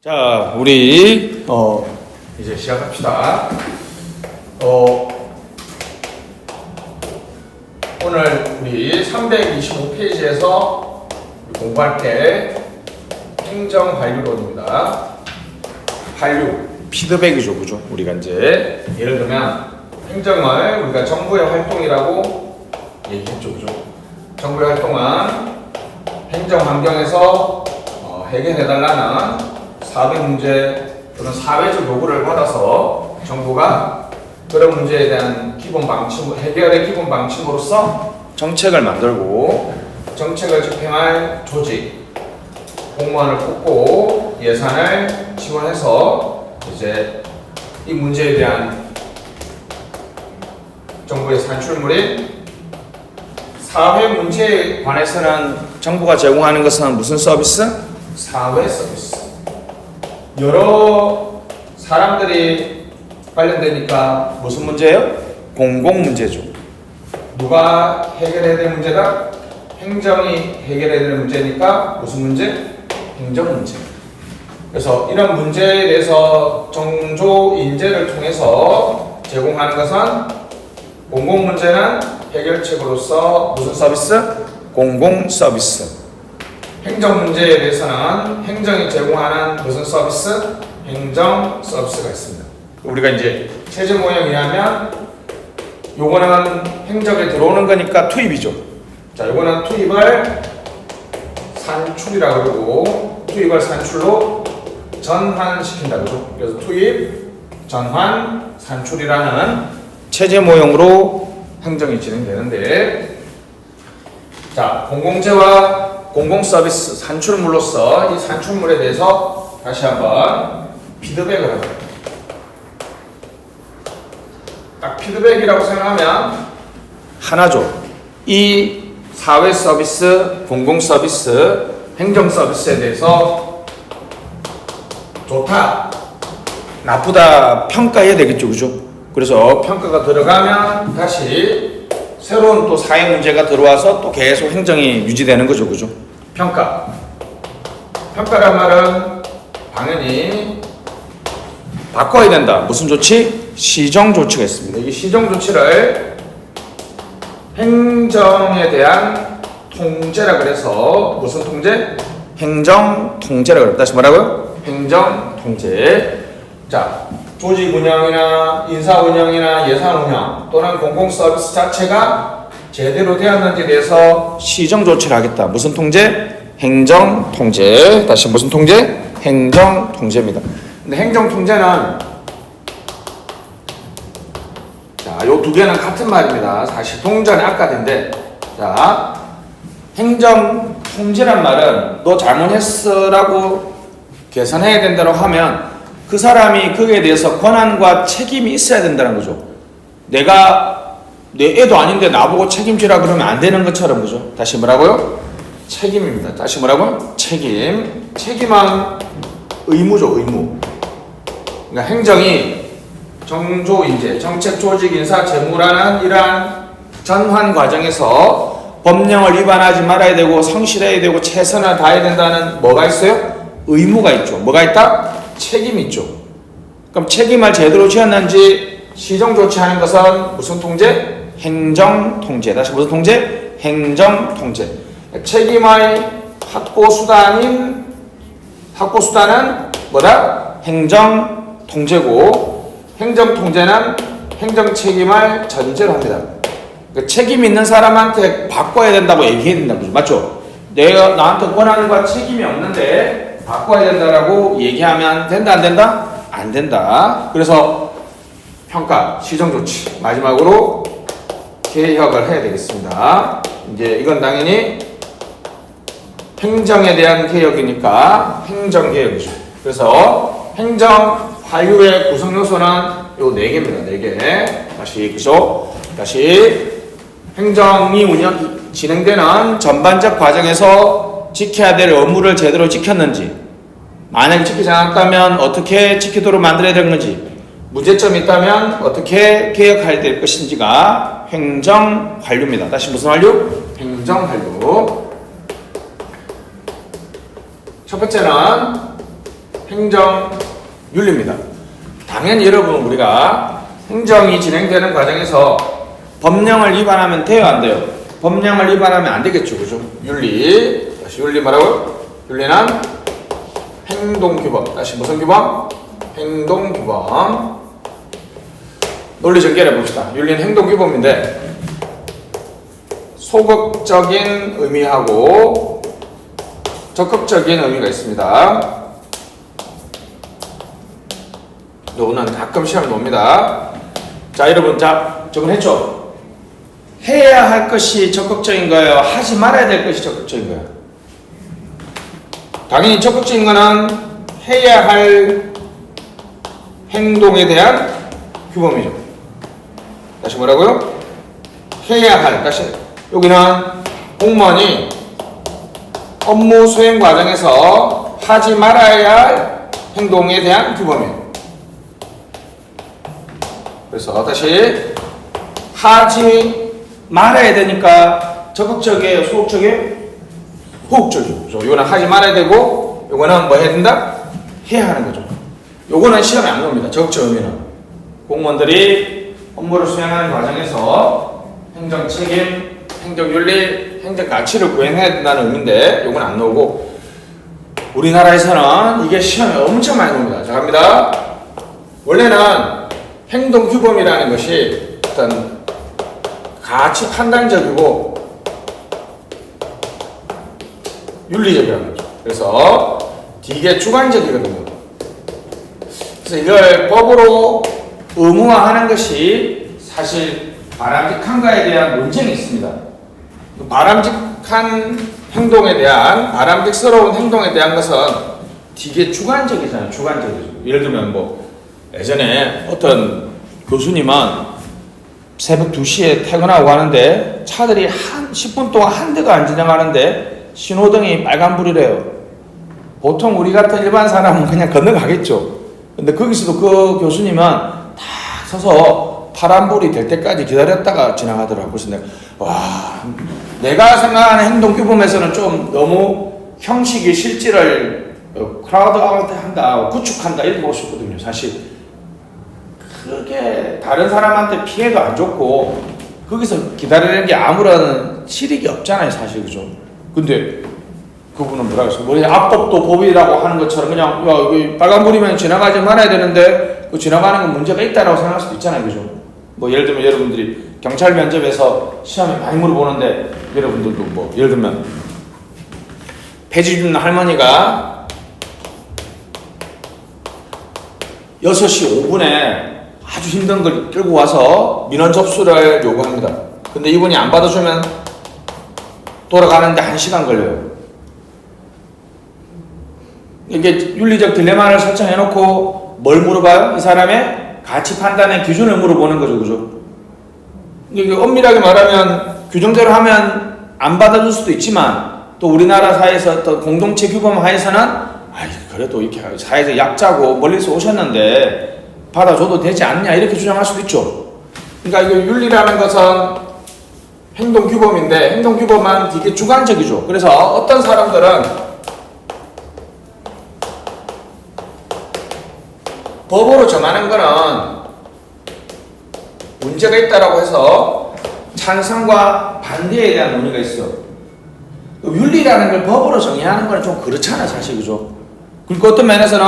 자, 우리 이제 시작합시다. 오늘 우리 325페이지에서 공부할 게 행정 관리론입니다. 관료, 피드백이죠, 그죠? 우리가 이제 예를 들면 행정을 우리가 정부의 활동이라고 얘기했죠, 그죠? 정부의 활동은 행정 환경에서 해결해달라는 사회 문제 또는 사회적 요구를 받아서 정부가 그런 문제에 대한 기본 방침, 해결의 기본 방침으로서 정책을 만들고 정책을 집행할 조직, 공무원을 뽑고 예산을 지원해서 이제 이 문제에 대한 정부의 산출물인 사회 문제에 관해서는 정부가 제공하는 것은 무슨 서비스? 사회 서비스. 여러 사람들이 관련되니까 무슨 문제예요? 공공 문제죠. 누가 해결해야 될 문제다? 행정이 해결해야 될 문제니까 무슨 문제? 행정 문제. 그래서 이런 문제에 대해서 정조 인재를 통해서 제공하는 것은 공공 문제는 해결책으로서 무슨 서비스? 공공 서비스. 행정 문제에 대해서는 행정이 제공하는 무슨 서비스? 행정 서비스가 있습니다. 우리가 이제 체제 모형이라면 요거는 행정에 들어오는 거니까 투입이죠. 자, 요거는 투입을 산출이라고 그러고 투입을 산출로 전환시킨다 그죠? 그래서 투입, 전환, 산출이라는 체제 모형으로 행정이 진행되는데, 자, 공공재와 공공 서비스 산출물로서 이 산출물에 대해서 다시 한번 피드백을 합니다. 딱 피드백이라고 생각하면 하나죠. 이 사회 서비스, 공공 서비스, 행정 서비스에 대해서 좋다, 나쁘다 평가해야 되겠죠, 그죠? 그래서 평가가 들어가면 다시 새로운 또 사회 문제가 들어와서 또 계속 행정이 유지되는 거죠, 그죠? 평가. 평가란 말은 당연히 바꿔야 된다. 무슨 조치? 시정 조치가 있습니다. 이 시정 조치를 행정에 대한 통제라 그래서 무슨 통제? 행정 통제라 그럽니다. 다시 뭐라고요? 행정 통제. 자, 조직 운영이나 인사 운영이나 예산 운영 또는 공공 서비스 자체가 제대로 되었는지에 대해서 시정 조치를 하겠다. 무슨 통제? 행정 통제. 다시 무슨 통제? 행정 통제입니다. 근데 행정 통제는 자, 요 두 개는 같은 말입니다. 사실 동전의 앞가인데, 자, 행정 통제란 말은 너 잘못했어라고 개선해야 된다고 하면 그 사람이 그에 대해서 권한과 책임이 있어야 된다는 거죠. 내가 내 애도 아닌데 나보고 책임지라 그러면 안 되는 것처럼, 그죠? 다시 뭐라고요? 책임입니다. 다시 뭐라고요? 책임. 책임은 의무죠, 의무. 그러니까 행정이 정조 인재, 정책 조직 인사 재무라는 이러한 전환 과정에서 법령을 위반하지 말아야 되고 성실해야 되고 최선을 다해야 된다는 뭐가 있어요? 의무가 있죠. 뭐가 있다? 책임이 있죠. 그럼 책임을 제대로 지었는지 시정 조치하는 것은 무슨 통제? 행정 통제. 다시 무슨 통제? 행정 통제. 책임의 확보수단은 뭐다? 행정 통제고, 행정 통제는 행정 책임을 전제로 합니다. 그러니까 책임 있는 사람한테 바꿔야 된다고 얘기해야 된다고, 맞죠? 내가 나한테 권한과 책임이 없는데 바꿔야 된다라고 얘기하면 된다, 안 된다? 안 된다. 그래서 평가, 시정 조치. 마지막으로 개혁을 해야 되겠습니다. 이제 이건 당연히 행정에 대한 개혁이니까 행정개혁이죠. 그래서 행정 관료의 구성 요소는 요 4개입니다. 4개. 다시 그죠? 다시 행정이 진행되는 전반적 과정에서 지켜야 될 의무를 제대로 지켰는지, 만약에 지키지 않았다면 어떻게 지키도록 만들어야 될 건지, 문제점이 있다면 어떻게 개혁해야 될 것인지가 행정 관료입니다. 다시 무슨 관료? 행정 관료. 첫 번째는 행정윤리입니다. 당연히 여러분 우리가 행정이 진행되는 과정에서 법령을 위반하면 돼요, 안 돼요? 법령을 위반하면 안 되겠죠, 그죠? 윤리. 다시 윤리 뭐라고요? 윤리는 행동규범. 다시 무슨 규범? 행동규범. 논리 전개를 해봅시다. 윤리는 행동규범인데 소극적인 의미하고 적극적인 의미가 있습니다. 요거는 가끔 시험에 옵니다. 자, 여러분, 저번 했죠? 해야 할 것이 적극적인 거예요? 하지 말아야 될 것이 적극적인 거예요? 당연히 적극적인 거는 해야 할 행동에 대한 규범이죠. 다시 뭐라고요? 해야 할, 다시 여기는 공무원이 업무 수행 과정에서 하지 말아야 할 행동에 대한 규범이에요. 그래서 다시 하지 말아야 되니까 적극적이에요, 소극적이에요? 호흡적이죠. 이거는 하지 말아야 되고, 이거는 뭐 해야 된다? 해야 하는 거죠. 요거는 시험에 안 나옵니다. 적극적 의미는. 공무원들이 업무를 수행하는 과정에서 행정 책임, 행정 윤리, 행정 가치를 구현해야 된다는 의미인데, 요건 안 나오고, 우리나라에서는 이게 시험에 엄청 많이 나옵니다. 자, 갑니다. 원래는 행동 규범이라는 것이 어떤 가치 판단적이고 윤리적이라는 거죠. 그래서 되게 주관적이거든요. 그래서 이걸 법으로 의무화하는 것이 사실 바람직한가에 대한 논쟁이 있습니다. 바람직한 행동에 대한, 바람직스러운 행동에 대한 것은 되게 주관적이잖아요. 주관적이죠. 예를 들면 뭐 예전에 어떤 교수님은 새벽 2시에 퇴근하고 가는데 차들이 한 10분 동안 한 대가 안 지나가는데 신호등이 빨간불이래요. 보통 우리 같은 일반 사람은 그냥 건너가겠죠. 근데 거기서도 그 교수님은 다 서서 파란불이 될 때까지 기다렸다가 지나가더라고요. 그래서 내가 생각하는 행동 규범에서는 좀 너무 형식이 실질을 크라우드 아웃 한다, 구축한다 이렇게 보고 싶거든요. 사실 그게 다른 사람한테 피해도 안 줬고 거기서 기다리는 게 아무런 실익이 없잖아요, 사실. 그죠? 근데 그분은 뭐라고 했어요? 뭐 앞법도 법이라고 하는 것처럼 그냥 여기 빨간불이면 지나가지 말아야 되는데 그 지나가는 건 문제가 있다라고 생각할 수도 있잖아요. 그죠? 뭐 예를 들면 여러분들이 경찰 면접에서 시험에 많이 물어보는데 여러분들도 뭐 예를 들면 폐지 줍는 할머니가 6시 5분에 아주 힘든 걸 끌고 와서 민원 접수를 요구합니다. 근데 이분이 안 받아주면 돌아가는데 1시간 걸려요. 이게 윤리적 딜레마를 설정해놓고 뭘 물어봐요? 이 사람의 가치 판단의 기준을 물어보는 거죠. 그죠? 이게 엄밀하게 말하면 규정대로 하면 안 받아줄 수도 있지만 또 우리나라 사회에서 어떤 공동체 규범 하에서는 그래도 이렇게 사회에서 약자고 멀리서 오셨는데 받아줘도 되지 않냐 이렇게 주장할 수도 있죠. 그러니까 이거 윤리라는 것은 행동규범인데 행동규범은 되게 주관적이죠. 그래서 어떤 사람들은 법으로 정하는 거는 문제가 있다라고 해서 찬성과 반대에 대한 논의가 있어요. 윤리라는 걸 법으로 정의하는 건 좀 그렇잖아요, 사실. 그죠? 그리고 어떤 면에서는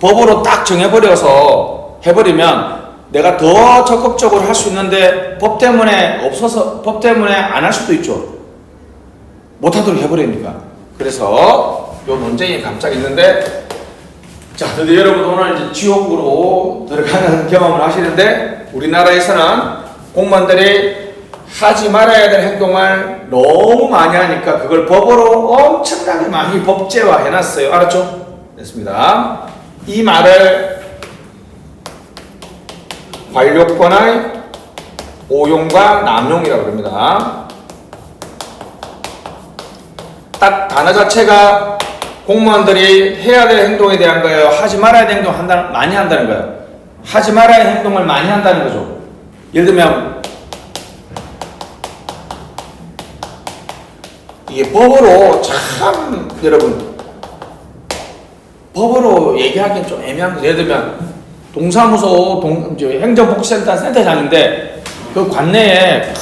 법으로 딱 정해버려서 해버리면 내가 더 적극적으로 할 수 있는데 법 때문에 없어서 법 때문에 안 할 수도 있죠. 못하도록 해버리니까. 그래서 요 논쟁이 갑자기 있는데, 자, 드디어 여러분 오늘 이제 지옥으로 들어가는 경험을 하시는데, 우리나라에서는 공무원들이 하지 말아야 될 행동을 너무 많이 하니까 그걸 법으로 엄청나게 많이 법제화 해놨어요. 알았죠? 됐습니다. 이 말을 관료권의 오용과 남용이라고 합니다. 딱 단어 자체가 공무원들이 해야 될 행동에 대한 거예요? 하지 말아야 될 행동 많이 한다는 거예요? 하지 말아야 할 행동을 많이 한다는 거죠. 예를 들면 이게 법으로 참 여러분 법으로 얘기하기엔 좀 애매한 거죠. 예를 들면 동사무소 행정복지센터 센터장인데 그 관내에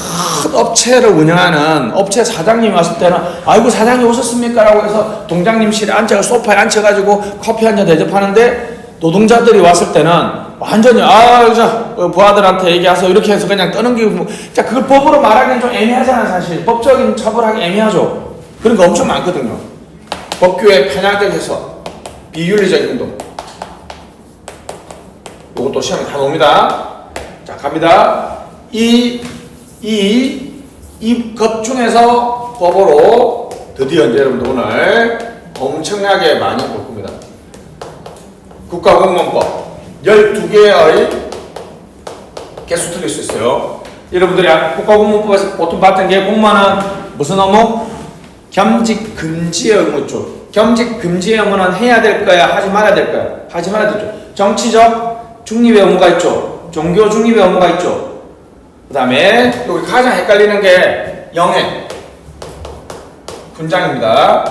큰 업체를 운영하는 업체 사장님이 왔을 때는 아이고 사장님 오셨습니까? 라고 해서 동장님실에 앉아서 소파에 앉혀가지고 커피 한 잔 대접하는데 노동자들이 왔을 때는 완전히 부하들한테 얘기하세요 이렇게 해서 그냥 떠넘기고 자 그걸 법으로 말하기는 좀 애매하잖아. 사실 법적인 처벌하기 애매하죠. 그런 거 엄청 많거든요. 법규의 편향적 해석, 비윤리적인 행동 요것도 시험에 다 나옵니다. 자 갑니다. 이 것 중에서 법으로 드디어 이제 여러분들 오늘 엄청나게 많이 볼 겁니다. 국가공무원법 12개의 개수 틀릴 수 있어요. 여러분들이 국가공무원법에서 보통 봤던 게 공무원은 무슨 업무? 겸직 금지의 의무 쪽. 겸직 금지의 의무는 해야 될 거야, 하지 말아야 될 거야? 하지 말아야 되죠. 정치적 중립의 의무가 있죠. 종교 중립의 의무가 있죠. 그 다음에 여기 가장 헷갈리는 게 영해 훈장입니다.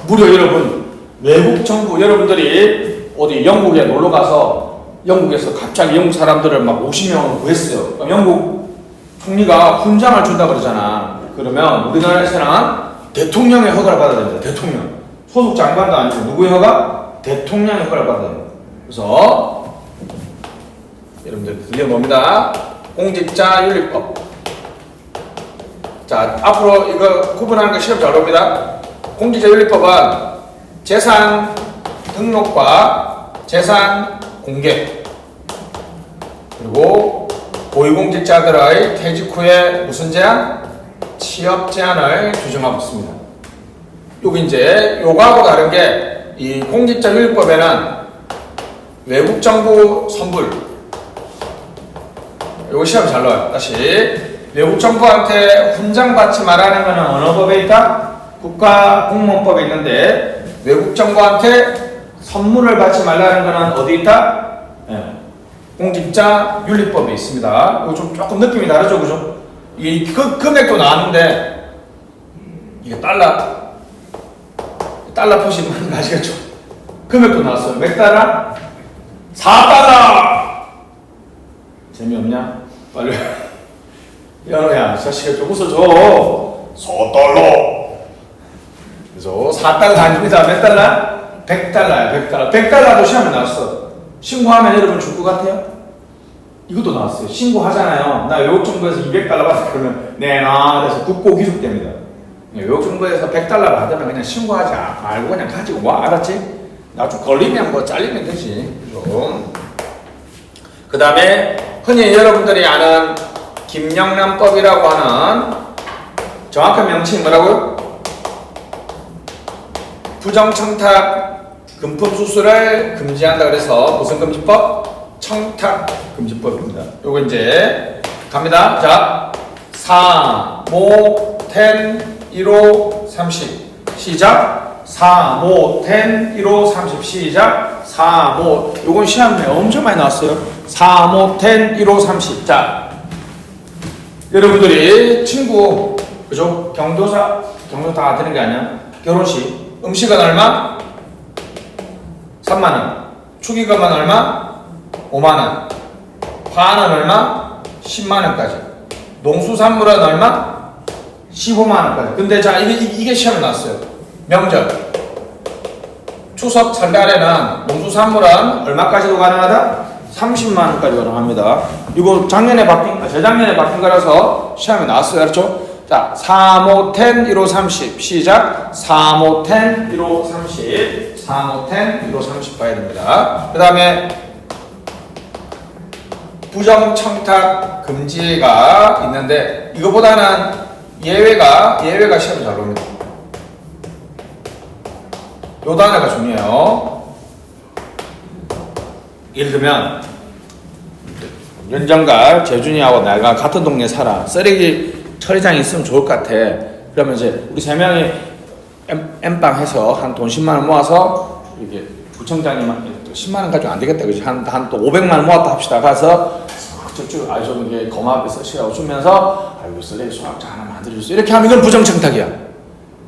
무려 여러분 외국 정부 여러분들이 어디 영국에 놀러 가서 영국에서 갑자기 영국 사람들을 막 50명을 구했어요. 그럼 영국 총리가 훈장을 준다 그러잖아. 그러면 우리나라에서는 대통령의 허가를 받아야 됩니다. 대통령. 소속 장관도 아니고 누구의 허가? 대통령의 허가를 받아야 됩니다. 그래서 여러분들 드디어 뭡니다. 공직자윤리법. 자 앞으로 이거 구분하는 거 시험 잘 봅니다. 공직자윤리법은 재산 등록과 재산 공개 그리고 고위공직자들의 퇴직 후에 무슨 제한? 취업 제한을 규정하고 있습니다. 여기 이제 요거하고 다른 게 이 공직자윤리법에는 외국 정부 선불 요거 시험 잘 나와요. 다시 외국 정부한테 훈장 받지 말라는 거는 어느 법에 있다? 국가공무원법에 있는데 외국 정부한테 선물을 받지 말라는 거는 어디 있다? 공직자윤리법에 있습니다. 이거 좀 조금 느낌이 다르죠, 그죠? 이 금액도 나왔는데 이게 달러 표시만 아시겠죠? 금액도 나왔어요. 몇 달러? 4달러. 재미없냐? 빨리 연호야, 자식아 좀 웃어줘. 4달러. 그래서 4달러 아닙니다. 몇 달러? 100달러야, 100달러. 100달러도 시험에 나왔어. 신고하면 여러분 줄 것 같아요? 이것도 나왔어요. 신고하잖아요. 나 외국정부에서 200달러 받았다 그러면 네나 그래서 국고 기록됩니다. 외국정부에서 100달러 받으면 그냥 신고하지 말고 그냥 가지고 와. 알았지? 나중 걸리면 뭐 잘리면 되지. 그 다음에 흔히 여러분들이 아는 김영란법이라고 하는 정확한 명칭이 뭐라고요? 부정청탁 금품 수수를 금지한다 그래서 무슨 금지법? 청탁금지법입니다. 요거 이제 갑니다. 자, 4, 5, 10, 1호, 30 시작. 4, 5, 10, 1호, 30 시작. 4, 5 요건 시험에 엄청 많이 나왔어요. 4, 5, 10, 1호, 30 자, 여러분들이 친구 그죠? 경조사 다 되는 게 아니야. 결혼식 음식은 얼마? 3만원. 축의금은 얼마? 5만원. 화는 얼마? 10만원까지. 농수산물은 얼마? 15만원까지. 근데 자, 이게 시험에 나왔어요. 명절. 추석 설날에는 농수산물은 얼마까지도 가능하다? 30만원까지 가능합니다. 이거 재작년에 바뀐 거라서 시험에 나왔어요. 알았죠? 자, 3, 5, 10, 1호, 30 시작. 3, 5, 10, 1호, 30 3, 5, 10, 1호, 30 봐야 됩니다. 그 다음에 부정청탁 금지가 있는데 이거보다는 예외가 시험에 잘 옵니다. 요 단어가 중요해요. 예를 들면 연정과 재준이하고 내가 같은 동네에 살아. 쓰레기 처리장이 있으면 좋을 것 같아. 그러면 이제 우리 세 명이 엠빵 해서 한 돈 10만 원 모아서 이렇게 구청장님한테 10만 원 가지고 안 되겠다. 그지? 한 또 500만 원 모았다 합시다. 가서 저쪽 좀 이게 거마 앞에 써시라고 주면서 아이고 설레 수학자 하나 만들어줬어 이렇게 하면 이건 부정청탁이야.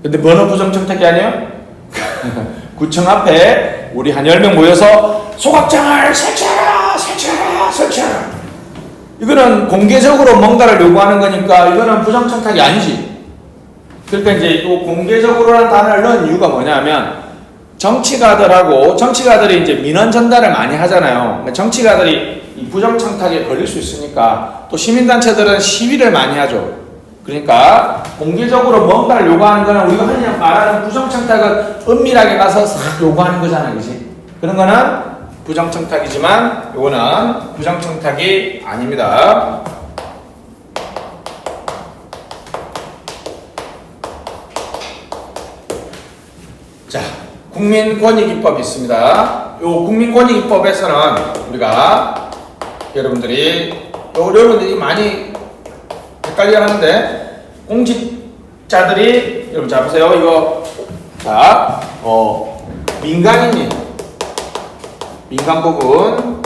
근데 뭐는 부정청탁이 아니에요? 구청 앞에 우리 한 10명 모여서 소각장을 설치하라 설치하라 설치하라 이거는 공개적으로 뭔가를 요구하는 거니까 이거는 부정청탁이 아니지. 그러니까 이제 이 공개적으로라는 단어를 넣은 이유가 뭐냐면 정치가들이 이제 민원 전달을 많이 하잖아요. 정치가들이 이 부정청탁에 걸릴 수 있으니까 또 시민단체들은 시위를 많이 하죠. 그러니까 공개적으로 뭔가를 요구하는 거는 우리가 흔히 말하는 부정청탁은 은밀하게 가서 싹 요구하는 거잖아요. 그지? 그런 거는 부정청탁이지만 요거는 부정청탁이 아닙니다. 자, 국민권익위법이 있습니다. 요 국민권익위법에서는 우리가 여러분들이 많이 헷갈려 하는데 공직자들이 여러분 잘 보세요. 이거 자, 민간인이 민간 부분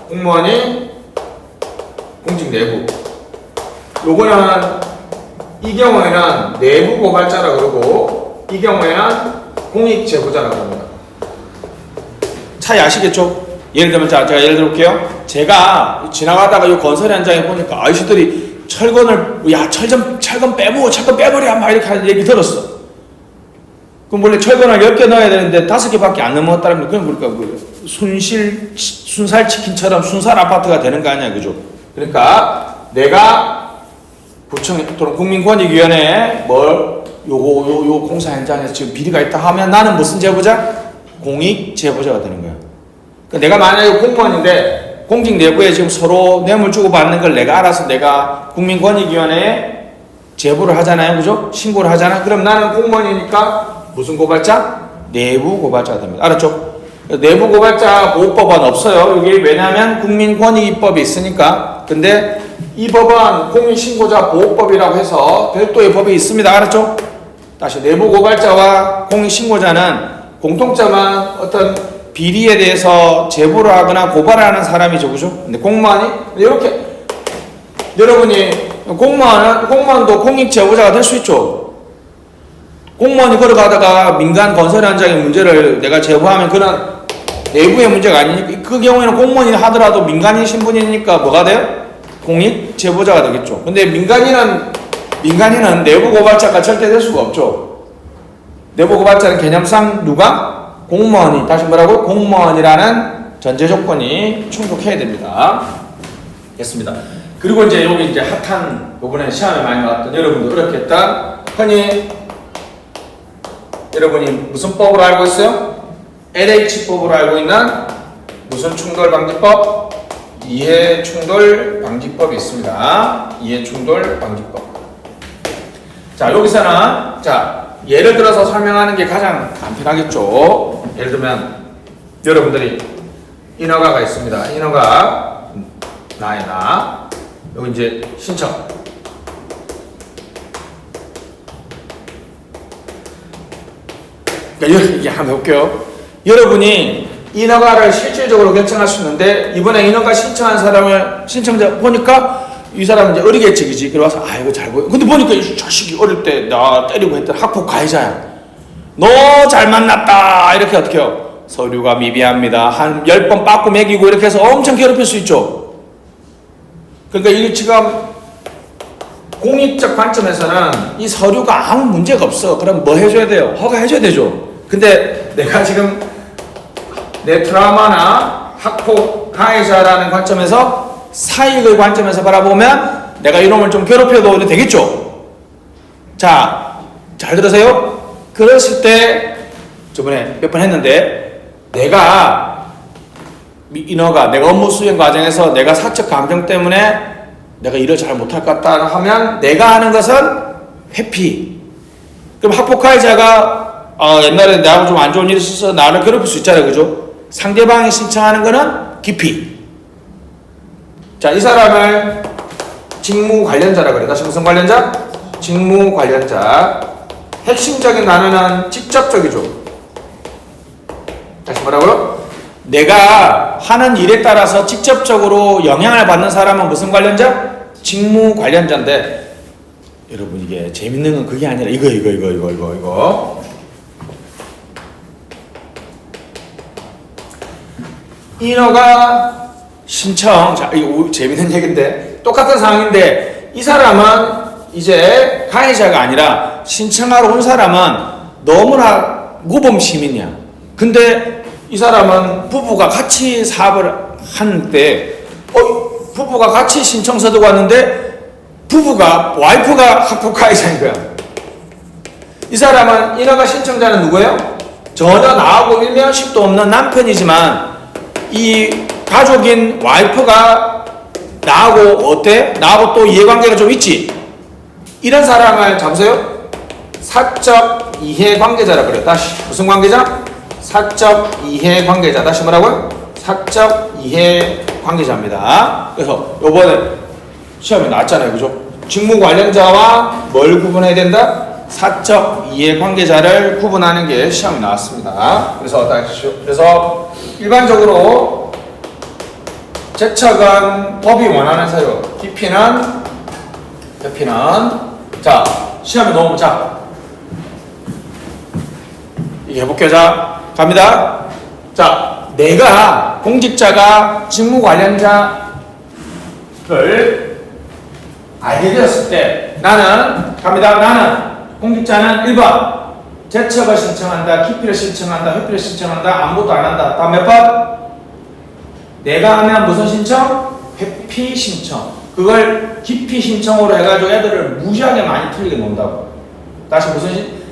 공무원이 공직 내부 요거는 이 경우에는 내부 고발자라 그러고 이 경우에는 공익 제보자라 그럽니다. 차이 아시겠죠? 예를 들면 제가 예를 들어볼게요. 제가 지나가다가 이 건설 현장에 보니까 아저씨들이 철근을 철근 빼버려 막 이렇게 하는 얘기 들었어. 그럼 원래 철근을 10개 넣어야 되는데 5개밖에 안 넘었다면 그건 그러니까 순살 치킨처럼 순살 아파트가 되는 거 아니야, 그죠? 그러니까 내가 구청 또는 국민권익위원회에 요거 공사 현장에서 지금 비리가 있다 하면 나는 무슨 제보자? 공익 제보자가 되는 거야. 그러니까 내가 만약에 공무원인데 공직 내부에 지금 서로 뇌물 주고 받는 걸 내가 알아서 내가 국민권익위원회에 제보를 하잖아요, 그죠? 신고를 하잖아. 그럼 나는 공무원이니까 무슨 고발자? 내부 고발자가 됩니다. 알았죠? 내부 고발자 보호법은 없어요. 여기 왜냐하면 국민권익위법이 있으니까. 근데 이 법은 공익신고자 보호법이라고 해서 별도의 법이 있습니다. 알았죠? 다시 내부 고발자와 공익신고자는 공통점은 어떤 비리에 대해서 제보를 하거나 고발을 하는 사람이죠. 그죠? 근데 공무원이 이렇게 여러분이 공무원도 공익 제보자가 될 수 있죠. 공무원이 걸어가다가 민간 건설 현장의 문제를 내가 제보하면 그런 내부의 문제가 아니니까 그 경우에는 공무원이 하더라도 민간인 신분이니까 뭐가 돼요? 공익 제보자가 되겠죠. 근데 민간인은 내부 고발자가 절대 될 수가 없죠. 내부 고발자는 개념상 누가? 공무원이 다시 뭐라고? 공무원이라는 전제 조건이 충족해야 됩니다. 됐습니다. 그리고 이제 여기 이제 핫한 요번에 시험에 많이 나왔던 여러분도 어렵게 했던 흔히 여러분이 무슨 법으로 알고 있어요? LH법으로 알고 있는 무슨 충돌방지법? 이해충돌방지법이 있습니다. 이해충돌방지법. 자, 여기서는 예를 들어서 설명하는 게 가장 간편하겠죠. 예를 들면 여러분들이 인허가가 있습니다. 인허가 나의 나 여기 이제 신청. 그러니까 이게 한번 해볼게요. 여러분이 인허가를 실질적으로 결정할 수 있는데 이번에 인허가 신청한 신청자 보니까 이 사람은 이제 어리겠지, 그지? 그래 와서 이거 잘 보여. 근데 보니까 이 자식이 어릴 때 나 때리고 했던 학폭 가해자야. 너 잘 만났다. 이렇게 어떻게 해요? 서류가 미비합니다. 한 10번 빠꾸 매기고 이렇게 해서 엄청 괴롭힐 수 있죠. 그러니까 이게 지금 공익적 관점에서는 이 서류가 아무 문제가 없어. 그럼 뭐 해줘야 돼요? 허가해줘야 되죠. 근데 내가 지금 내 트라우마나 학폭 가해자라는 관점에서 사익의 관점에서 바라보면 내가 이놈을 좀 괴롭혀도 되겠죠. 자, 잘 들으세요. 그랬을 때 저번에 몇 번 했는데 내가 업무 수행 과정에서 내가 사적 감정 때문에 내가 일을 잘 못할 것 같다 하면 내가 하는 것은 회피. 그럼 학폭 가해자가 옛날에 나하고 좀 안 좋은 일이 있어서 나를 괴롭힐 수 있잖아요, 그죠? 상대방이 신청하는 거는 기피. 자, 이 사람을 직무 관련자라고 그래. 다시 무슨 관련자? 직무 관련자. 핵심적인 단어는 직접적이죠. 다시 뭐라고요? 내가 하는 일에 따라서 직접적으로 영향을 받는 사람은 무슨 관련자? 직무 관련자인데, 여러분 이게 재밌는 건 그게 아니라 이거. 인허가 신청, 자, 이거 재밌는 얘기인데, 똑같은 상황인데, 이 사람은 이제 가해자가 아니라 신청하러 온 사람은 너무나 모범 시민이야. 근데 이 사람은 부부가 같이 사업을 하는데, 부부가 같이 신청서 들고 왔는데, 와이프가 합법 가해자인 거야. 이 사람은 인허가 신청자는 누구예요? 전혀 나하고 일면식도 없는 남편이지만, 이 가족인 와이프가 나하고 어때? 나하고 또 이해관계가 좀 있지? 이런 사람을 잡으세요. 사적 이해관계자라 그래요. 다시 무슨 관계자? 사적 이해관계자. 다시 뭐라고요? 사적 이해관계자입니다. 그래서 요번에 시험에 나왔잖아요. 그죠? 직무 관련자와 뭘 구분해야 된다? 사적 이해관계자를 구분하는 게 시험에 나왔습니다. 그래서 일반적으로 제척은 법이 원하는 사유, 회피는 자, 시험에 넣으면 자, 이게 해볼게요. 자, 갑니다. 자, 내가 공직자가 직무 관련자를 알게 되었을 때 나는 공직자는 1번 제척을 신청한다, 기피를 신청한다, 회피를 신청한다, 아무것도 안 한다. 다음 몇 번? 내가 하면 무슨 신청? 회피 신청. 그걸 기피 신청으로 해가지고 애들을 무지하게 많이 틀리게 논다고. 다시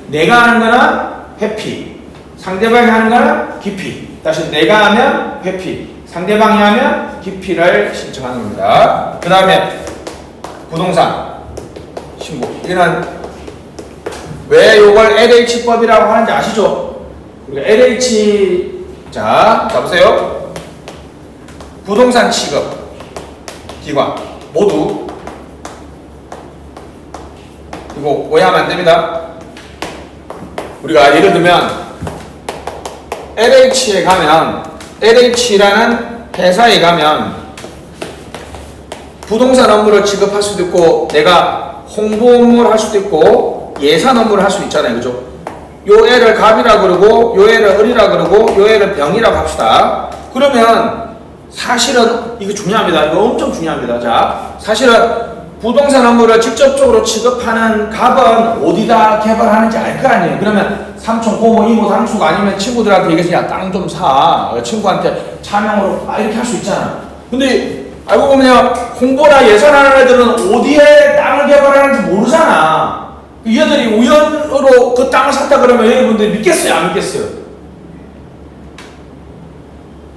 내가 하는 거는 회피, 상대방이 하는 거는 기피. 다시 내가 하면 회피, 상대방이 하면 기피를 신청하는 겁니다. 그 다음에 부동산 신고. 이는 왜 이걸 LH법이라고 하는지 아시죠? 우리가 LH, 자, 보세요. 부동산 취급 기관 모두 이거 오해하면 안 됩니다. 우리가 예를 들면 LH에 가면, LH라는 회사에 가면 부동산 업무를 지급할 수도 있고, 내가 홍보 업무를 할 수도 있고, 예산 업무를 할 수 있잖아요. 그죠? 요 애를 갑이라 그러고, 요 애를 을이라 그러고, 요 애를 병이라고 합시다. 그러면 사실은 이거 중요합니다. 이거 엄청 중요합니다. 자, 사실은 부동산 업무를 직접적으로 취급하는 갑은 어디다 개발하는지 알 거 아니에요. 그러면 삼촌, 고모, 이모, 당숙 아니면 친구들한테 얘기해서 야, 땅 좀 사. 친구한테 차명으로 이렇게 할 수 있잖아. 근데 알고 보면 홍보나 예산하는 애들은 어디에 땅을 개발하는지 모르잖아. 얘들이 우연으로 그 땅을 샀다 그러면 여러분들이 믿겠어요? 안 믿겠어요?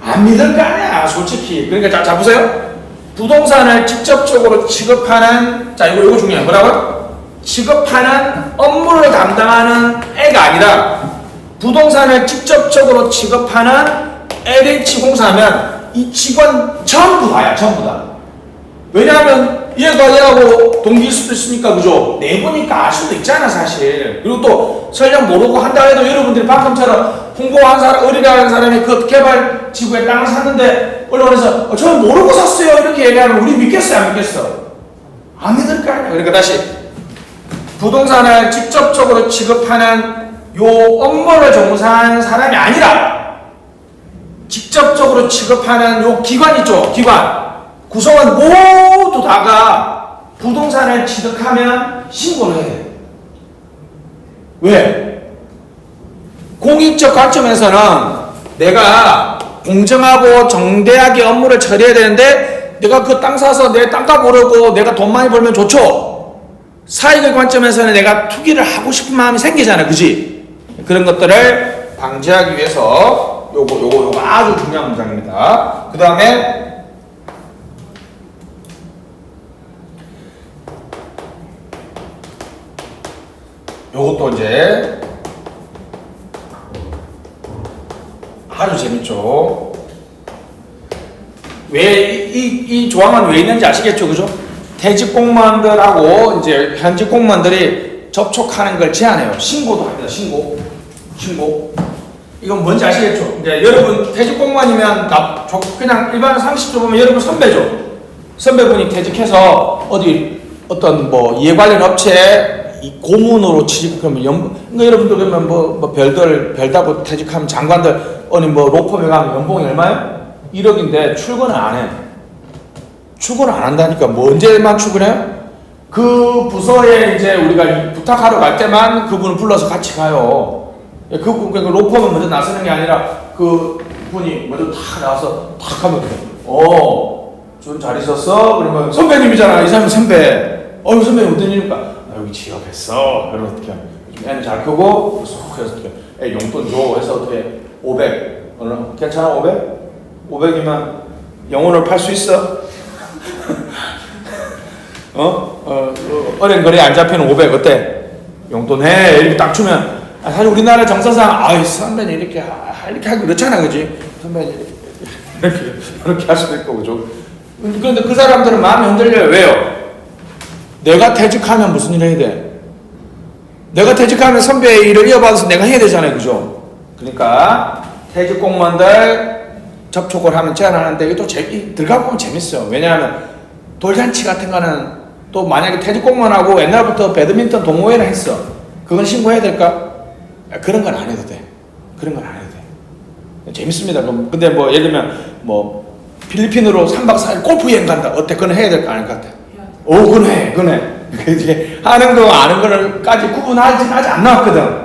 안 믿을 거 아니야, 솔직히. 그러니까 자, 보세요. 부동산을 직접적으로 취급하는, 자, 이거 중요해요. 뭐라고요? 취급하는 업무를 담당하는 애가 아니라 부동산을 직접적으로 취급하는 LH공사면 이 직원 전부 다야, 전부 다. 왜냐하면 얘하고 동기일 수도 있으니까, 그죠? 내보니까 알 수도 있잖아, 사실. 그리고 또 설령 모르고 한다 해도 여러분들이 방금처럼 홍보한 사람, 을이라는 사람이 그 개발 지구에 땅을 샀는데 언론에서 저는 모르고 샀어요 이렇게 얘기하면 우리 믿겠어요, 안 믿겠어? 안 믿을 거 아니야. 그러니까 다시 부동산을 직접적으로 취급하는 요 업무를 종사하는 사람이 아니라 직접적으로 취급하는 요 기관 있죠, 기관. 구성원 모두 다가 부동산을 취득하면 신고를 해야 돼. 왜? 공익적 관점에서는 내가 공정하고 정대하게 업무를 처리해야 되는데 내가 그 땅 사서 내 땅값 오르고 내가 돈 많이 벌면 좋죠. 사익의 관점에서는 내가 투기를 하고 싶은 마음이 생기잖아, 그지? 그런 것들을 방지하기 위해서 요거 아주 중요한 문장입니다. 그 다음에 요것도 이제 아주 재밌죠. 왜 이 조항은 왜 있는지 아시겠죠, 그죠? 퇴직 공무원들하고 이제 현직 공무원들이 접촉하는 걸 제한해요. 신고도 합니다. 신고. 이건 뭔지 아시겠죠? 이제 여러분 퇴직 공무원이면 그냥 일반 상식적으로 보면 여러분 선배죠. 선배분이 퇴직해서 어떤 뭐 이해 관련 업체에 이 고문으로 취직하면 그러니까 여러분들 그러면 뭐 별다고 퇴직하면 장관들 어느 뭐 로펌에 가면 연봉이 얼마요? 1억인데 출근을 안 해. 출근을 안 한다니까. 뭐 언제만 출근해요? 그 부서에 이제 우리가 부탁하러 갈 때만 그분을 불러서 같이 가요. 그러니까 로펌은 먼저 나서는 게 아니라 그 분이 먼저 탁 나와서 탁 하면 좀 잘 있었어? 그러면 선배님이잖아. 이 사람은 선배. 선배님 어떤 일입니까? 여기 취업했어. 그러면 어떻게 하면 애는 잘 크고 쏙 해서 어떻게 애 용돈 줘 해서 어떻게 500 괜찮아 500? 500이면 영혼을 팔 수 있어? 어린 거리에 안 잡히는 500 어때? 용돈 해 이렇게 딱 주면 사실 우리나라 정서상 선배님 이렇게 하고 그렇잖아 그지? 선배님 이렇게 할 수도 있고 그죠? 그런데 그 사람들은 마음이 흔들려요. 왜요? 내가 퇴직하면 무슨 일을 해야 돼? 내가 퇴직하면 선배의 일을 이어받아서 내가 해야 되잖아요 그죠? 그러니까 퇴직 공무원들 접촉을 하면 제안하는데 이게 또 들어가 보면 재밌어요. 왜냐하면 돌잔치 같은 거는 또 만약에 퇴직 공무원하고 옛날부터 배드민턴 동호회를 했어. 그건 신고해야 될까? 그런 건 안 해도 돼. 그런 건 안 해도 돼. 재밌습니다. 근데 뭐 예를 들면 뭐 필리핀으로 3박 4일 골프 여행 간다. 어때? 그건 해야 될까? 아닐 것 같아. 그건 해. 이제 하는 거 아는 거를까지 구분하지 아직 안 나왔거든.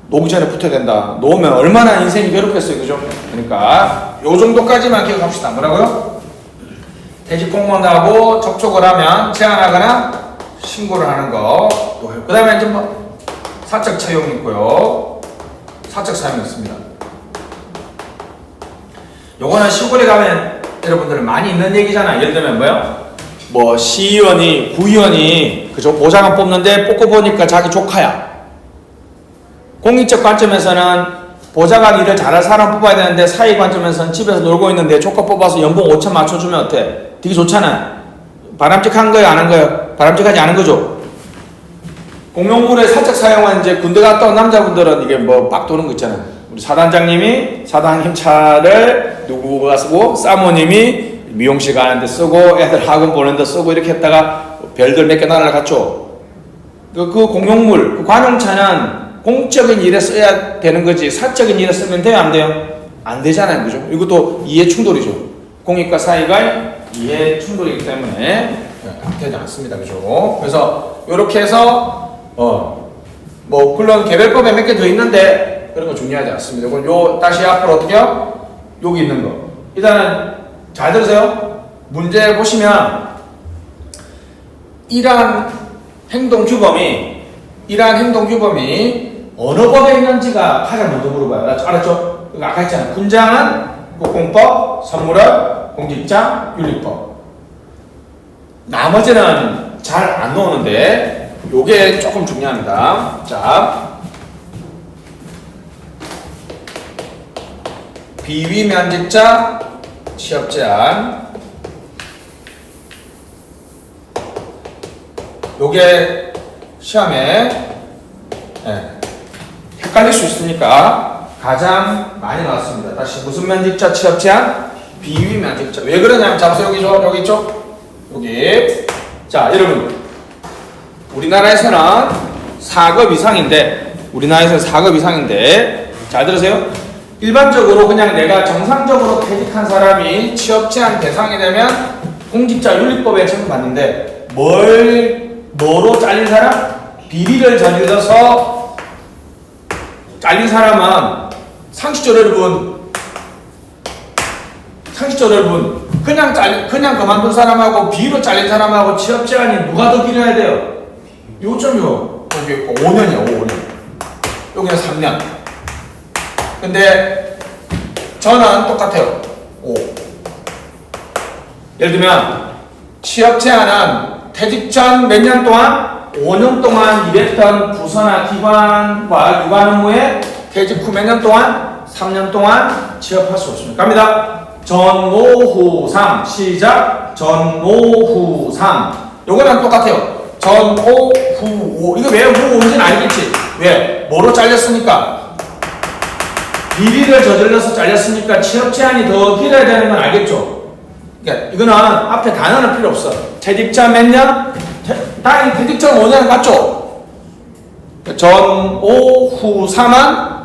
노기 전에 붙어야 된다. 놓으면 얼마나 인생이 괴롭겠어요. 그죠? 그러니까 요 정도까지만 기억합시다. 뭐라고요? 퇴직 공무원하고 접촉을 하면 제안하거나 신고를 하는 거. 그 다음에 이제 뭐 사적 채용이 있고요. 사적 사용이 있습니다. 요거는 시골에 가면 여러분들 많이 있는 얘기잖아요. 예를 들면 뭐요? 뭐 시의원이 구의원이 그죠? 보좌관 뽑는데 뽑고 보니까 자기 조카야. 공익적 관점에서는 보좌관 일을 잘할 사람 뽑아야 되는데 사회 관점에서는 집에서 놀고 있는데 조카 뽑아서 연봉 5천 맞춰주면 어때? 되게 좋잖아. 바람직한 거예요? 안 한 거예요? 바람직하지 않은 거죠? 공용물의 사적 사용은 이제 군대 갔다 온 남자분들은 이게 뭐 빡 도는 거 있잖아요. 우리 사단장님이 사단님 차를 누구가 쓰고 사모님이 미용실 가는데 쓰고 애들 학원 보는데 쓰고 이렇게 했다가 별들 몇 개 날아갔죠. 그 공용물, 그 관용차는 공적인 일에 써야 되는 거지 사적인 일에 쓰면 돼요? 안 돼요? 안 되잖아요. 그죠? 이것도 이해 충돌이죠. 공익과 사익의 이해 충돌이기 때문에 안 되지 않습니다. 그죠? 그래서 이렇게 해서 뭐 물론 개별법에 몇 개 더 있는데 그런 거 중요하지 않습니다. 그럼 다시 앞으로 어떻게요? 여기 있는 거 일단은 잘 들으세요. 문제 보시면 이러한 행동규범이 어느 법에 있는지가 가장 먼저 물어봐요. 알았죠? 아까 했잖아요. 군장은 국공법, 선물은 공직자 윤리법. 나머지는 잘 안 나오는데 요게 조금 중요합니다. 자, 비위면직자 취업 제한. 요게 시험에 헷갈릴 수 있으니까 가장 많이 나왔습니다. 다시 무슨 면직자 취업 제한? 비위면직자. 왜 그러냐면 잡으세요. 여기 있죠? 여기. 자, 여러분. 우리나라에서는 4급 이상인데 잘 들으세요. 일반적으로 그냥 내가 정상적으로 퇴직한 사람이 취업 제한 대상이 되면 공직자 윤리법에 처벌받는데 뭐로 잘린 사람? 비리를 저질러서 잘린 사람은 상식적으로 여러분 그냥 그만둔 사람하고 비리로 잘린 사람하고 취업 제한이 누가 더 길어야 돼요? 요점요. 여기 5년이야. 5년. 여기는 3년. 근데 저는 똑같아요. 5. 예를 들면 취업 제한은 퇴직 전 몇 년 동안 5년 동안 일했던 부서나 기관과 유관 업무에 퇴직 후 몇 년 동안 3년 동안 취업할 수 없습니다. 갑니다. 전오후삼 시작. 전오후삼. 요거랑 똑같아요. 전오후오. 이거 왜 후오인지는 알겠지? 왜? 뭐로 잘렸으니까? 비리를 저질러서 잘렸으니까 취업 제한이 더 길어야 되는 건 알겠죠? 그러니까 이거는 앞에 단어는 필요 없어. 퇴직자 몇 년? 당연히 퇴직자 5년 맞죠? 전, 오, 후, 4만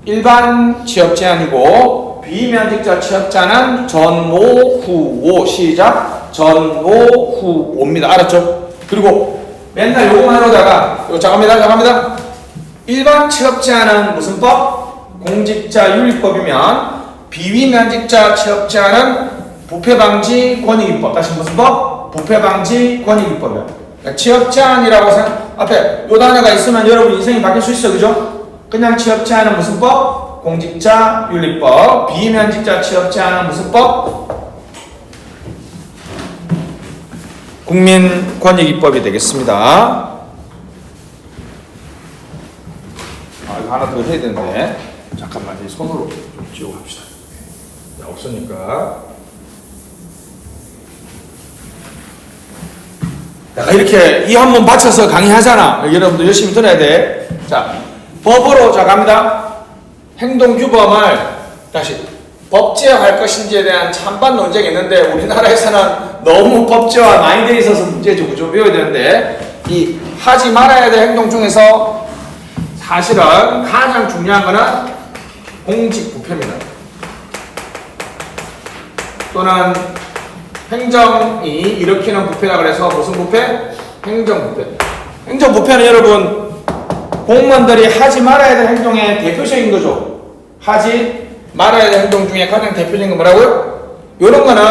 일반 취업 제한이고 비면직자 취업자는 전, 오, 후, 5 시작 전, 오, 후, 5입니다. 알았죠? 그리고 맨날 요거만 해오다가 이거 잠깐만 일반 취업 제한은 무슨 법? 공직자윤리법이면 비위면직자 취업 제한은 부패방지 권익위법. 다시 무슨 법? 부패방지 권익위법이야. 그러니까 취업 제한이라고 생각 앞에 요 단어가 있으면 여러분 인생이 바뀔 수 있어, 그죠? 그냥 취업 제한은 무슨 법? 공직자윤리법. 비위면직자 취업 제한은 무슨 법? 국민권익위법이 되겠습니다. 이거 하나 더 해야 되는데 잠깐만 이 손으로 좀 지우고 합시다. 자, 없으니까. 내가 이렇게 이 한 번 바쳐서 강의하잖아. 여러분들 열심히 들어야 돼. 자, 법으로 자 갑니다. 행동규범을 다시 법제화할 것인지에 대한 찬반 논쟁이 있는데 우리나라에서는 너무 법제화 많이 돼 있어서 문제죠. 그죠? 배워야 되는데 이 하지 말아야 될 행동 중에서 사실은 가장 중요한 거는 공직부패입니다. 또는 행정이 일으키는 부패라 그래서 무슨 부패? 행정부패. 행정부패는 여러분 공무원들이 하지 말아야 될 행동의 대표적인 거죠. 하지 말아야 될 행동 중에 가장 대표적인 건 뭐라고요? 이런 거는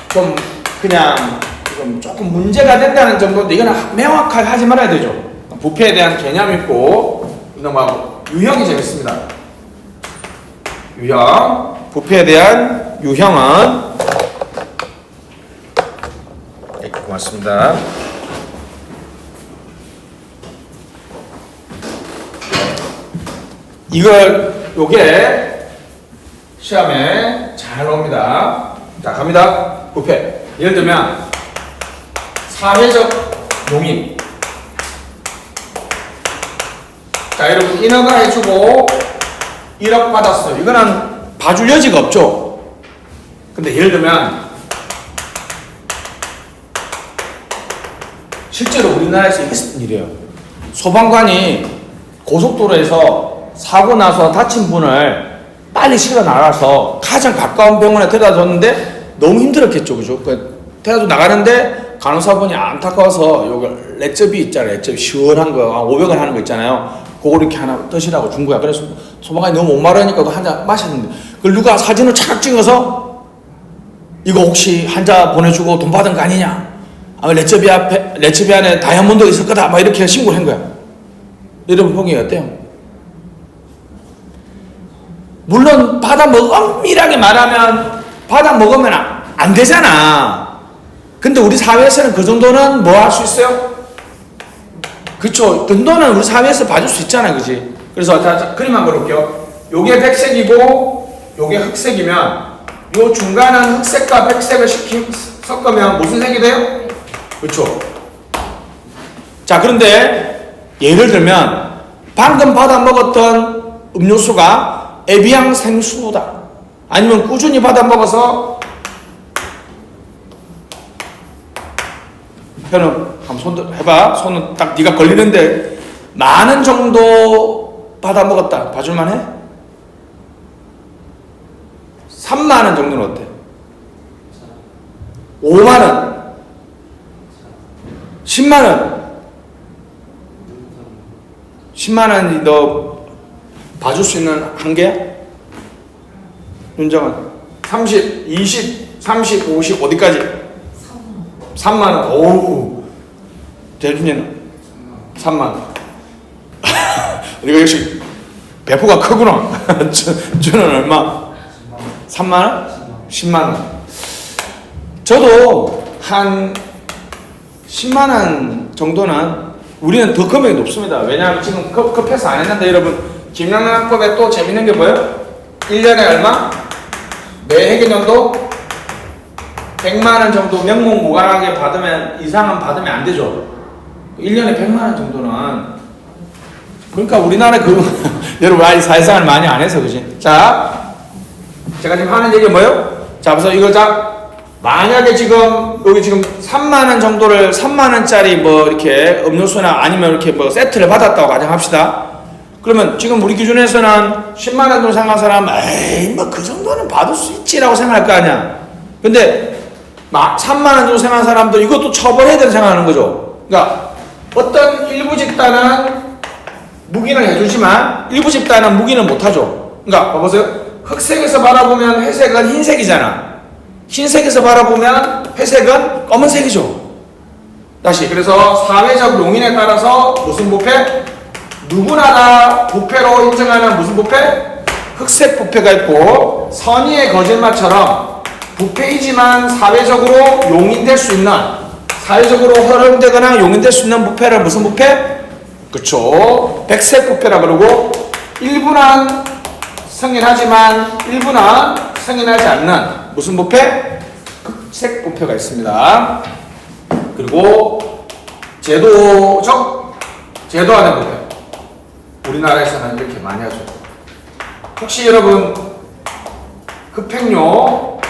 좀 그냥 좀 조금 문제가 된다는 정도인데 이거는 명확하게 하지 말아야 되죠. 부패에 대한 개념이 있고 넘어가고 유형이 재밌습니다. 유형. 부패에 대한 유형은 네, 고맙습니다. 요게 시험에 잘 나옵니다. 자, 갑니다. 부패. 예를 들면 사회적 용인. 자, 여러분 인허가 해주고 1억 받았어요. 이거는 봐줄 여지가 없죠. 근데 예를 들면 실제로 우리나라에서 있었던 일이에요. 소방관이 고속도로에서 사고 나서 다친 분을 빨리 실어 나가서 가장 가까운 병원에 데려다 줬는데 너무 힘들었겠죠, 그죠? 데려다 나가는데 간호사분이 안타까워서 요걸 렛츠비 있잖아요. 렛츠비 시원한 거 500원 하는 거 있잖아요. 그거 이렇게 하나 드시라고 준 거야. 그래서 소방관이 너무 목마르니까 그거 한 잔 마셨는데 그걸 누가 사진을 착 찍어서 이거 혹시 한 잔 보내주고 돈 받은 거 아니냐? 아마 렛츠비 안에 다이아몬드가 있을 거다. 막 이렇게 신고를 한 거야. 여러분 보기 어때요? 물론 엄밀하게 말하면 받아 먹으면 안 되잖아. 근데 우리 사회에서는 그 정도는 뭐 할 수 있어요? 그쵸? 정도는 우리 사회에서 봐줄 수 있잖아, 그지? 그래서 자, 그림 한번 볼게요. 요게 백색이고 요게 흑색이면 요 중간은 흑색과 백색을 섞으면 무슨 색이 돼요? 그쵸? 자, 그런데 예를 들면 방금 받아 먹었던 음료수가 에비앙 생수다. 아니면 꾸준히 받아 먹어서 현우 한번 손 해봐. 손은 딱 네가 걸리는데 만원 정도 받아 먹었다. 봐줄만 해? 3만원 정도는 어때? 5만원 10만원 10만원이 너 봐줄 수 있는 한계야? 윤정은 30, 20, 30, 50 어디까지? 3만원. 오우. 대준이는 3만원. 이거 역시 배포가 크구나. 저는 얼마? 3만원? 10만원. 저도 한 10만원 정도는 우리는 더 금액이 높습니다. 왜냐하면 지금 급해서 안 했는데 여러분 김영란법에 또 재밌는 게 뭐예요? 1년에 얼마? 매 회계년도 100만원 정도 명목무관하게 받으면 이상은 받으면 안 되죠. 1년에 100만원 정도는 그러니까 우리나라 여러분 아직 사회생활 많이 안 해서 그지? 자, 제가 지금 하는 얘기 뭐예요? 자, 그래서 이거 만약에 지금 여기 지금 3만 원 정도를 3만 원짜리 뭐 이렇게 음료수나 아니면 이렇게 뭐 세트를 받았다고 가정합시다. 그러면 지금 우리 기준에서는 10만 원 정도 생각한 사람, 에이 뭐 그 정도는 받을 수 있지라고 생각할 거 아니야. 근데 막 3만 원 정도 생각한 사람들 이것도 처벌해야 된다고 생각하는 거죠. 그러니까 어떤 일부 집단은 묵인을 해주지만 일부 집단은 묵인을 못하죠. 그러니까 봐보세요. 흑색에서 바라보면 회색은 흰색이잖아. 흰색에서 바라보면 회색은 검은색이죠. 다시 그래서 사회적 용인에 따라서 무슨 부패? 누구나 다 부패로 인정하는 무슨 부패? 흑색 부패가 있고 선의의 거짓말처럼 부패이지만 사회적으로 용인될 수 있는 사회적으로 허용되거나 용인될 수 있는 부패를 무슨 부패? 그쵸. 백색 부패라 그러고 일부는 승인하지만 일부는 승인하지 않는 무슨 부패? 흑색 부패가 있습니다. 그리고 제도화된 부패. 우리나라에서는 이렇게 많이 하죠. 혹시 여러분 급행료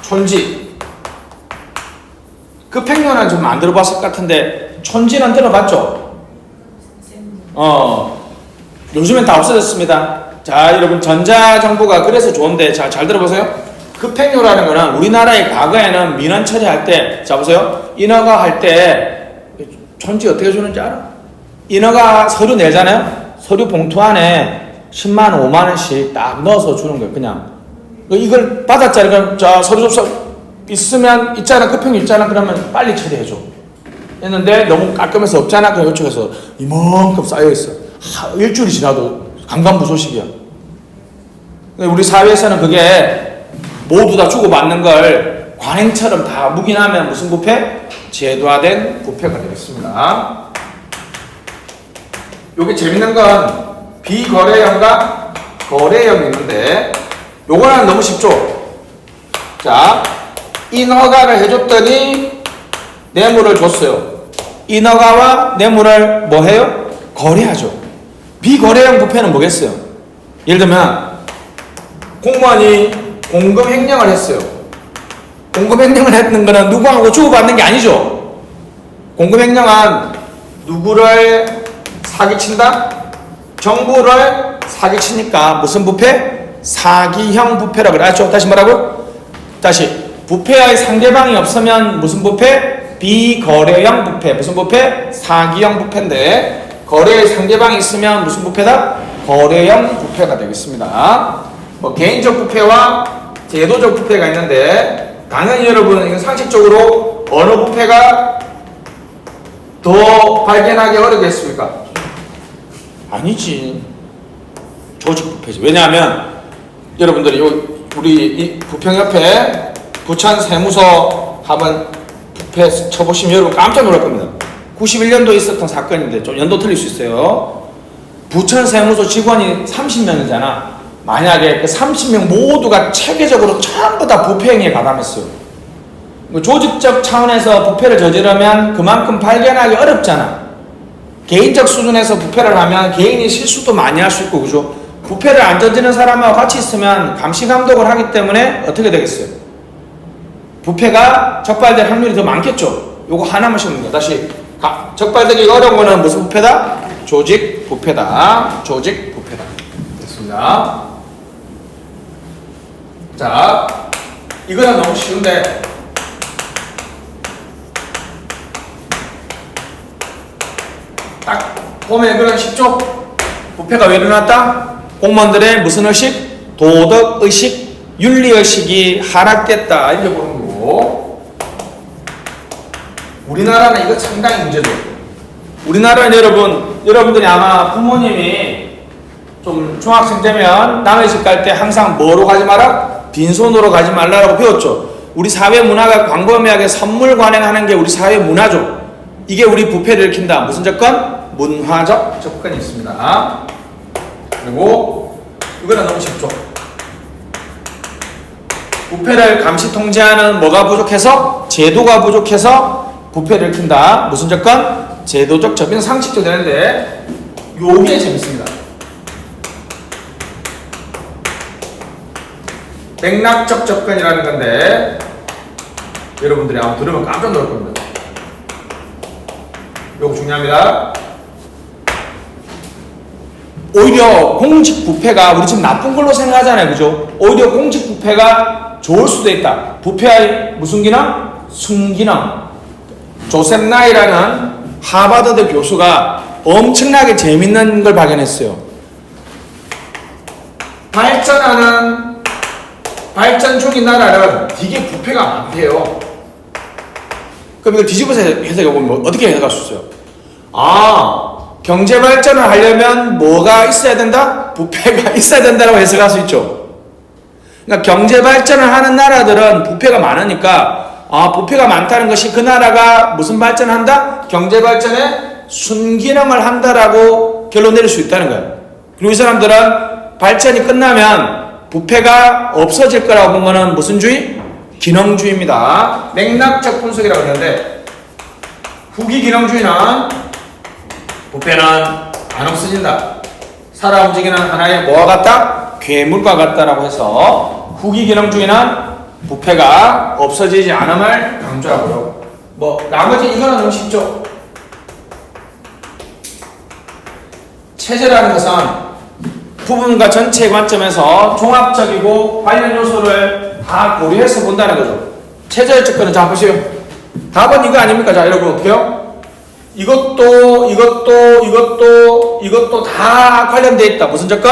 촌지 급행료는 좀 안 들어봤을 것 같은데 촌지는 들어봤죠? 요즘엔 다 없어졌습니다. 자, 여러분 전자정부가 그래서 좋은데 잘 들어보세요. 급행료라는 거는 우리나라의 과거에는 민원 처리할 때, 자 보세요. 인허가 할 때 촌지 어떻게 주는지 알아? 인허가 서류 내잖아요. 서류 봉투 안에 10만 원, 5만 원씩 딱 넣어서 주는 거예요. 그냥 이걸 받았잖아요. 그럼 자 서류 접수 있으면 있잖아. 급행료 있잖아. 그러면 빨리 처리해줘. 했는데 너무 깔끔해서 없잖아. 그럼 이쪽에서 이만큼 쌓여있어. 일주일이 지나도 강간부소식이야. 우리 사회에서는 그게 모두 다 주고받는 걸 관행처럼 다 묵인하면 무슨 부패? 제도화된 부패가 되겠습니다. 여기 재밌는 건 비거래형과 거래형이 있는데 요거는 너무 쉽죠? 자, 인허가를 해줬더니 뇌물을 줬어요. 인허가와 뇌물을 뭐 해요? 거래하죠. 비거래형 부패는 뭐겠어요? 예를 들면 공무원이 공금 횡령을 했어요. 공금 횡령을 했는 거는 누구하고 주고받는 게 아니죠. 공금 횡령은 누구를 사기친다? 정부를 사기치니까 무슨 부패? 사기형 부패라고 그랬죠. 다시 뭐라고? 다시 부패의 상대방이 없으면 무슨 부패? 비거래형 부패. 무슨 부패? 사기형 부패인데 거래의 상대방이 있으면 무슨 부패다? 거래형 부패가 되겠습니다. 뭐 개인적 부패와 제도적 부패가 있는데 당연히 여러분 이건 상식적으로 어느 부패가 더 발견하기 어렵겠습니까? 아니지. 조직 부패지. 왜냐하면 여러분들이 우리 이 부평협회 부천 세무서 한번 부패 쳐보시면 여러분 깜짝 놀랄 겁니다. 91년도에 있었던 사건인데 좀 연도 틀릴 수 있어요. 부천 세무서 직원이 30명이잖아. 만약에 그 30명 모두가 체계적으로 전부 다 부패 행위에 가담했어요. 조직적 차원에서 부패를 저지르면 그만큼 발견하기 어렵잖아. 개인적 수준에서 부패를 하면 개인이 실수도 많이 할 수 있고, 그죠? 부패를 안 저지르는 사람하고 같이 있으면 감시 감독을 하기 때문에 어떻게 되겠어요? 부패가 적발될 확률이 더 많겠죠? 요거 하나만 씹는 거야. 다시 적발되기 어려운 거는 무슨 부패다? 조직 부패다. 조직 부패다. 됐습니다. 자, 이거는 너무 쉬운데 딱 보면 이거는 쉽죠? 부패가 왜 일어났다? 공무원들의 무슨 의식? 도덕의식, 윤리의식이 하락됐다. 이렇게 보는 거고, 우리나라는 이거 상당히 문제죠. 우리나라는 여러분들이 아마 부모님이 좀 중학생 되면 남의 집 갈 때 항상 뭐로 가지 마라? 빈손으로 가지 말라고 배웠죠. 우리 사회 문화가 광범위하게 선물 관행하는 게 우리 사회 문화죠. 이게 우리 부패를 일으킨다. 무슨 접근? 문화적 접근이 있습니다. 그리고 이거는 너무 쉽죠. 부패를 감시 통제하는 뭐가 부족해서? 제도가 부족해서 부패를 일으킨다. 무슨 접근? 제도적 접근. 상식적으로 되는데 요게 재밌습니다. 맥락적 접근이라는 건데 여러분들이 아마 들으면 깜짝 놀랄 겁니다. 요거 중요합니다. 오히려 공직부패가 우리 지금 나쁜 걸로 생각하잖아요. 그죠? 오히려 공직부패가 좋을 수도 있다. 부패의 무슨 기능? 순기능. 조셉 나이라는 하버드 교수가 엄청나게 재밌는 걸 발견했어요. 발전 중인 나라는 되게 부패가 많대요. 그럼 이걸 뒤집어서 해석해보면 어떻게 해석할 수 있어요? 경제 발전을 하려면 뭐가 있어야 된다? 부패가 있어야 된다고 해석할 수 있죠. 그러니까 경제 발전을 하는 나라들은 부패가 많으니까 부패가 많다는 것이 그 나라가 무슨 발전을 한다? 경제 발전에 순기능을 한다라고 결론 내릴 수 있다는 거예요. 그리고 이 사람들은 발전이 끝나면 부패가 없어질 거라고 본 거는 무슨 주의? 기능주의입니다. 맥락적 분석이라고 하는데 후기 기능주의는 부패는 안 없어진다. 살아 움직이는 하나의 뭐와 같다? 괴물과 같다라고 해서 후기 기능주의는 부패가 없어지지 않음을 강조하고요. 나머지 이거는 너무 쉽죠. 체제라는 것은 부분과 전체의 관점에서 종합적이고 관련 요소를 다 고려해서 본다는 거죠. 체제의 접근은 자 보세요. 답은 이거 아닙니까? 자 여러분 어떻게요? 이것도 다 관련되어 있다. 무슨 접근?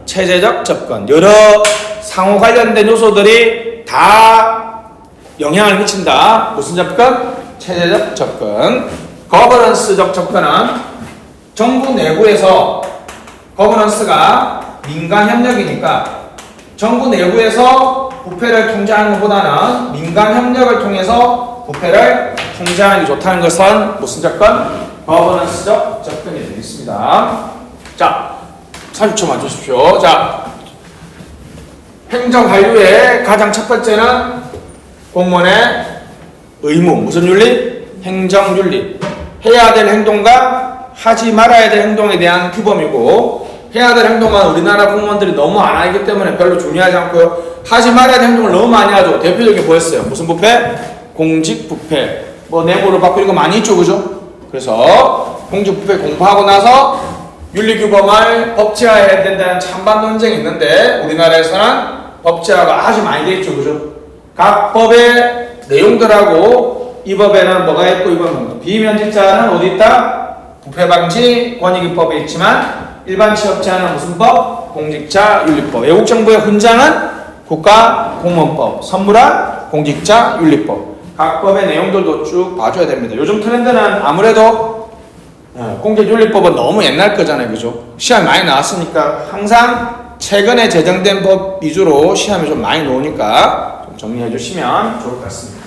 체제적 접근. 여러 상호 관련된 요소들이 다 영향을 미친다. 무슨 접근? 체제적 접근. 거버넌스적 접근은 정부 내부에서 거버넌스가 민간 협력이니까 정부 내부에서 부패를 통제하는 것보다는 민간 협력을 통해서 부패를 통제하는 게 좋다는 것은 무슨 접근? 거버넌스적 접근이 되겠습니다. 자, 30초만 주십시오. 자, 행정 관료의 가장 첫 번째는 공무원의 의무, 무슨 윤리? 행정윤리. 해야 될 행동과 하지 말아야 될 행동에 대한 규범이고, 해야 될 행동은 우리나라 공무원들이 너무 안 하기 때문에 별로 중요하지 않고요. 하지 말아야 될 행동을 너무 많이 하죠. 대표적인 게 뭐였어요? 무슨 부패? 공직부패. 뇌물을 받고 이런 거 많이 있죠, 그죠? 그래서 공직부패 공부하고 나서 윤리규범을 법제화해야 된다는 찬반 논쟁이 있는데 우리나라에서는 법제화가 아주 많이 돼 있죠, 그죠? 각 법의 내용들하고 이 법에는 뭐가 있고 이 법은 비면직자는 어디 있다? 부패방지 권익위법에 있지만 일반 취업자는 무슨 법? 공직자윤리법. 외국정부의 훈장은 국가공무원법, 선물한 공직자윤리법. 각 법의 내용들도 쭉 봐줘야 됩니다. 요즘 트렌드는 아무래도 공직윤리법은 너무 옛날 거잖아요, 그죠? 시험이 많이 나왔으니까 항상 최근에 제정된 법 위주로 시험이 좀 많이 나오니까 좀 정리해 주시면 좋을 것 같습니다.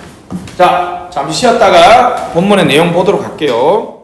자, 잠시 쉬었다가 본문의 내용 보도록 할게요.